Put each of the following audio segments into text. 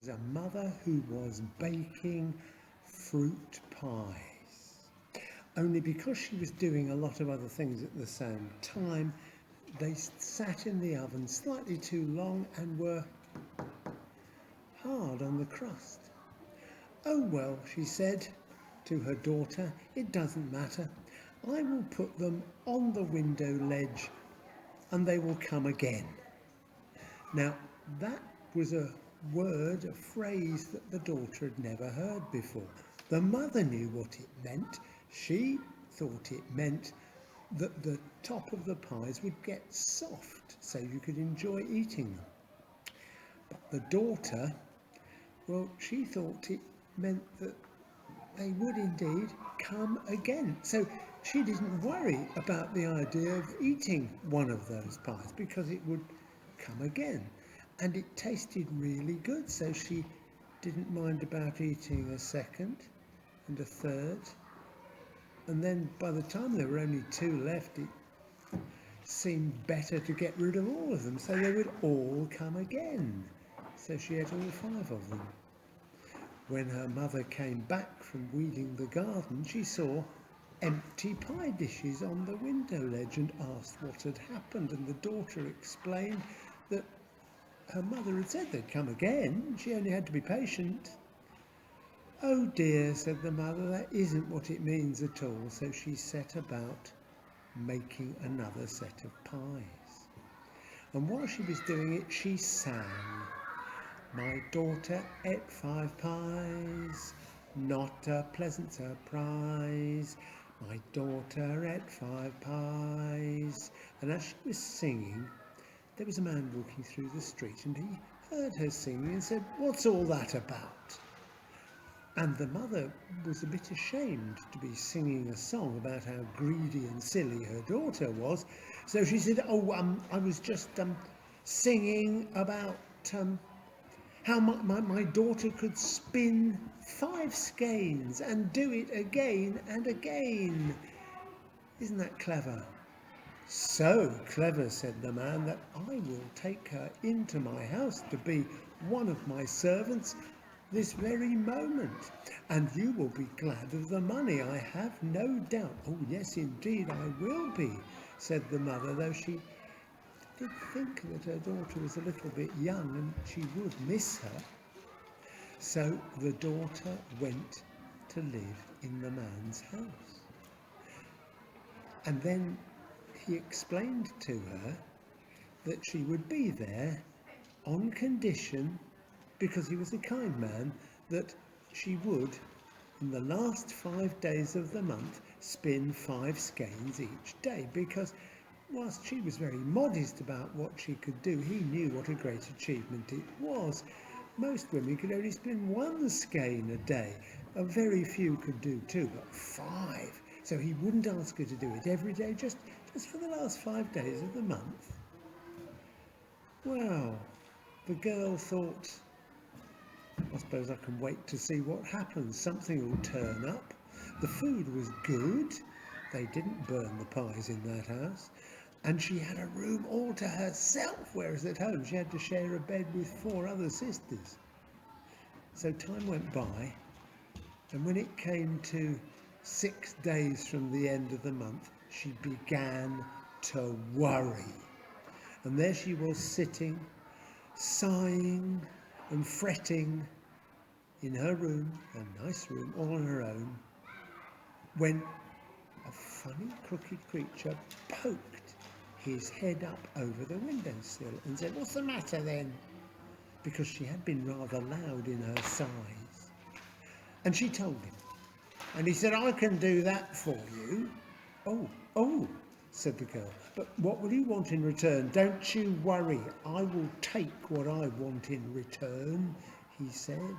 A mother who was baking fruit pies. Only because she was doing a lot of other things at the same time, they sat in the oven slightly too long and were hard on the crust. "Oh well," she said to her daughter, "it doesn't matter. I will put them on the window ledge and they will come again." Now, that was a phrase that the daughter had never heard before. The mother knew what it meant. She thought it meant that the top of the pies would get soft so you could enjoy eating them. But the daughter, well, she thought it meant that they would indeed come again. So she didn't worry about the idea of eating one of those pies because it would come again. And it tasted really good, so she didn't mind about eating a second and a third. And then by the time there were only 2 left, it seemed better to get rid of all of them, so they would all come again. So she ate all 5 of them. When her mother came back from weeding the garden, she saw empty pie dishes on the window ledge and asked what had happened, and the daughter explained that her mother had said they'd come again. She only had to be patient. "Oh dear," said the mother, "that isn't what it means at all." So she set about making another set of pies. And while she was doing it, she sang, "My daughter ate 5 pies, not a pleasant surprise. My daughter ate 5 pies." And as she was singing, there was a man walking through the street, and he heard her singing and said, "What's all that about?" And the mother was a bit ashamed to be singing a song about how greedy and silly her daughter was. So she said, I was just singing about how my daughter could spin 5 skeins and do it again and again. Isn't that clever?" "So clever," said the man, "that I will take her into my house to be one of my servants this very moment, and you will be glad of the money, I have no doubt." "Oh yes, indeed I will be," said the mother, though she did think that her daughter was a little bit young and she would miss her. So the daughter went to live in the man's house. And then he explained to her that she would be there on condition, because he was a kind man, that she would, in the last 5 days of the month, spin 5 skeins each day, because whilst she was very modest about what she could do, he knew what a great achievement it was. Most women could only spin 1 skein a day. A very few could do 2, but 5. So he wouldn't ask her to do it every day, just for the last 5 days of the month. Well, the girl thought, "I suppose I can wait to see what happens. Something will turn up." The food was good. They didn't burn the pies in that house. And she had a room all to herself, whereas at home she had to share a bed with 4 other sisters. So time went by, and when it came to 6 days from the end of the month, she began to worry. And there she was sitting, sighing and fretting in her room, a nice room, all on her own, when a funny crooked creature poked his head up over the windowsill and said, "What's the matter then?" Because she had been rather loud in her sighs. And she told him. And he said, "I can do that for you." Oh, said the girl, "but what will you want in return?" "Don't you worry, I will take what I want in return," he said.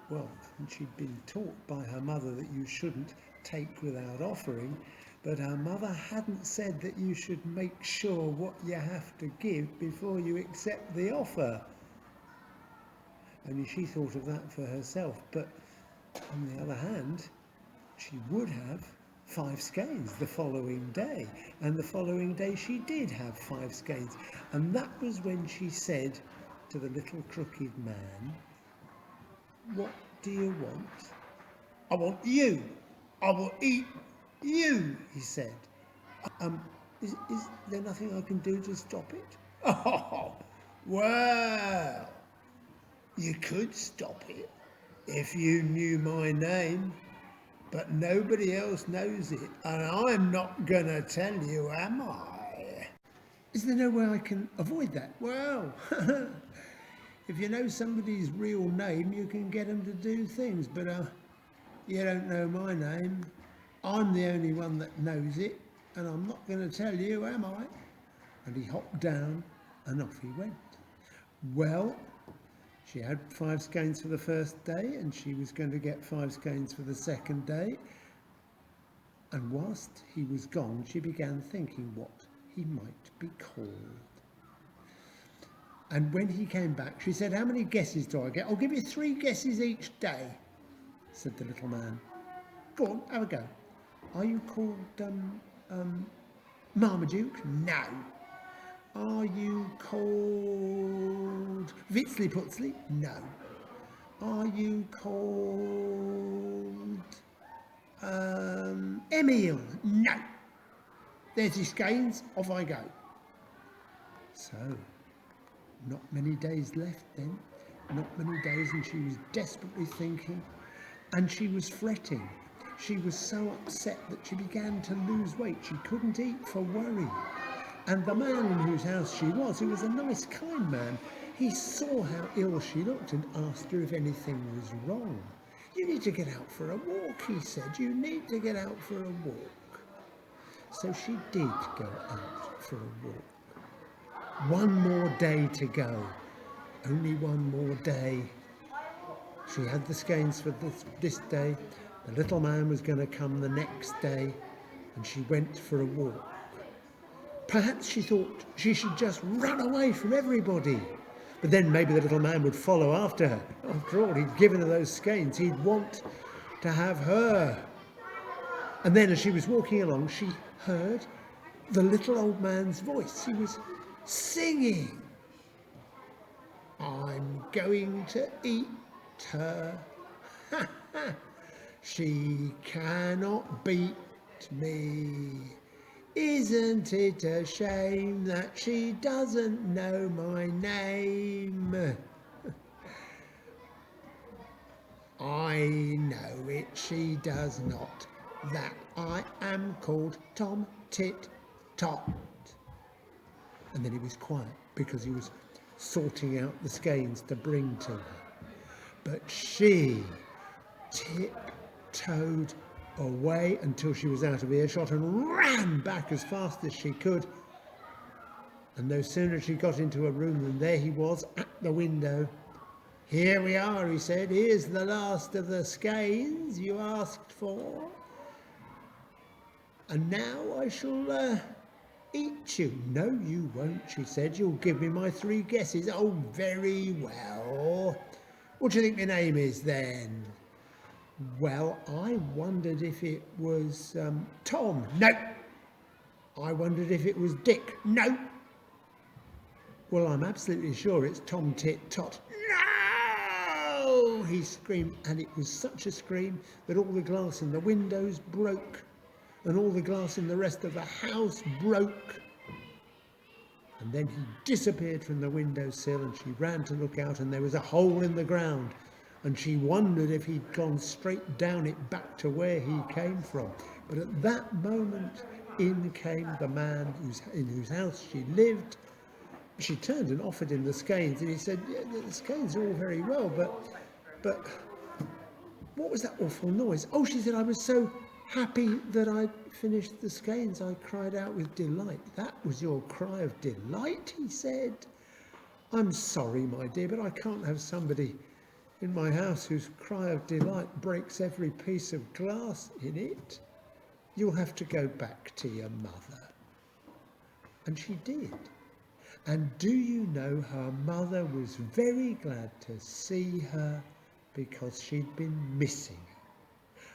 Well, she'd been taught by her mother that you shouldn't take without offering, but her mother hadn't said that you should make sure what you have to give before you accept the offer. Only she thought of that for herself, but on the other hand, she would have 5 skeins the following day, and the following day she did have 5 skeins, and that was when she said, to the little crooked man. "What do you want?" "I want you. I will eat you," he said. Is there nothing I can do to stop it?" "Oh, well, you could stop it if you knew my name, but nobody else knows it, and I'm not gonna tell you, am I?" "Is there no way I can avoid that?" "Well, if you know somebody's real name, you can get them to do things, but you don't know my name. I'm the only one that knows it, and I'm not going to tell you, am I?" And he hopped down and off he went. Well, she had 5 skeins for the first day, and she was going to get 5 skeins for the second day. And whilst he was gone, she began thinking what he might be called. And when he came back, she said, "How many guesses do I get?" "I'll give you 3 guesses each day," said the little man. "Go on, have a go. Are you called Marmaduke?" "No." "Are you called Vitzly Putzly?" "No." "Are you called Emil?" "No." "There's your skeins, off I go." So, not many days left then. Not many days, and she was desperately thinking, and she was fretting. She was so upset that she began to lose weight. She couldn't eat for worry. And the man in whose house she was, who was a nice, kind man, he saw how ill she looked and asked her if anything was wrong. "You need to get out for a walk," he said. "You need to get out for a walk." So she did go out for a walk. One more day to go. Only one more day. She had the skeins for this day. The little man was going to come the next day, and she went for a walk. Perhaps she thought she should just run away from everybody, but then maybe the little man would follow after her. After all, he'd given her those skeins. He'd want to have her. And then as she was walking along, she heard the little old man's voice. He was singing, "I'm going to eat her. She cannot beat me. Isn't it a shame that she doesn't know my name? I know it, she does not, that I am called Tom Tit Tot." And then he was quiet because he was sorting out the skeins to bring to her. But she tiptoed away until she was out of earshot and ran back as fast as she could. And no sooner she got into a room than there he was at the window. "Here we are," he said. "Here's the last of the skeins you asked for. And now I shall eat you." "No, you won't," she said. "You'll give me my 3 guesses." "Oh, very well. What do you think my name is then?" "Well, I wondered if it was Tom." "No." "I wondered if it was Dick." "No." "Well, I'm absolutely sure it's Tom Tit Tot." "No!" he screamed, and it was such a scream that all the glass in the windows broke, and all the glass in the rest of the house broke. And then he disappeared from the windowsill, and she ran to look out, and there was a hole in the ground, and she wondered if he'd gone straight down it back to where he came from. But at that moment, in came the man in whose house she lived. She turned and offered him the skeins, and he said, "Yeah, the skeins are all very well, but what was that awful noise?" "Oh," she said, "I was so happy that I'd finished the skeins. I cried out with delight." "That was your cry of delight?" he said. "I'm sorry, my dear, but I can't have somebody in my house whose cry of delight breaks every piece of glass in it. You'll have to go back to your mother." And she did. And do you know, her mother was very glad to see her because she'd been missing her.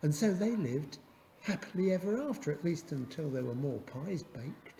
And so they lived happily ever after, at least until there were more pies baked.